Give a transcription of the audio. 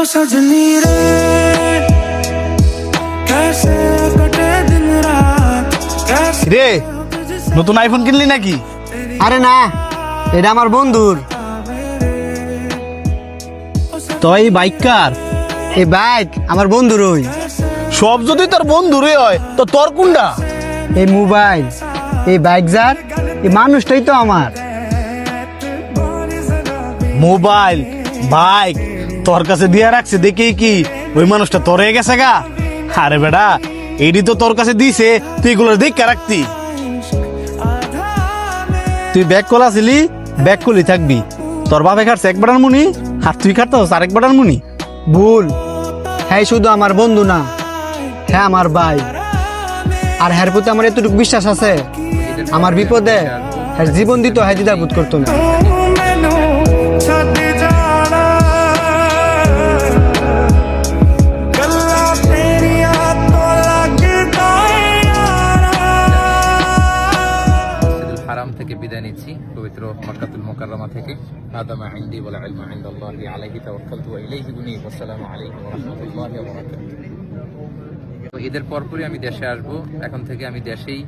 ओ सजनी रे कैसे कटे दिन रात कैसे রে নতুন আইফোন কিনলি নাকি? আরে না, এটা আমার বন্ধুর। তো এই বাইক কার? এই বাইক আমার বন্ধুরই। সব যদি তোর বন্ধুরে হয় তো তোর কোনটা? এই মোবাইল, এই বাইক যার, এই মানুষটাই তো আমার। মোবাইল বাইক তোর কাছে দিয়া রাখছে দেখি কি ওই মানুষটা তোর হয়ে গেছে গা? আরে বেটা এইটি তো তোর কাছে দিছে, তুই এগুলো দেখে রাখতি। তুই ব্যাগ খোলা ছিলি, ব্যাগ খুলি থাকবি। তোর বাপে খাটছে এক বাটার মুনি, আর তুই খাটতাস আরেক বাটার মুনি। ভুল, হ্যাঁ শুধু আমার বন্ধু না, হ্যাঁ আমার ভাই। আর হ্যার প্রতি আমার এতটুকু বিশ্বাস আছে, আমার বিপদে হ্যাঁ জীবন দিত, হ্যাঁ দ্বিধা বোধ করতো না। मैनू छड्ड जाना गल्लां तेरियां तो लगदा यारा মসজিদুল হারাম থেকে বিদায় নিচ্ছি, পবিত্র মক্কাতুল মুকাররমা থেকে। আদামা ইনদি ওয়াল ইলমু ইনদাল্লাহি আলাইহি তাওয়াক্কালতু ওয়া ইলাইহি উনী। আসসালামু আলাইকুম ওয়া রাহমাতুল্লাহি ওয়া বারাকাতুহু। তো ঈদের পরপরই আমি দেশে আসব, এখন থেকে আমি দেশেই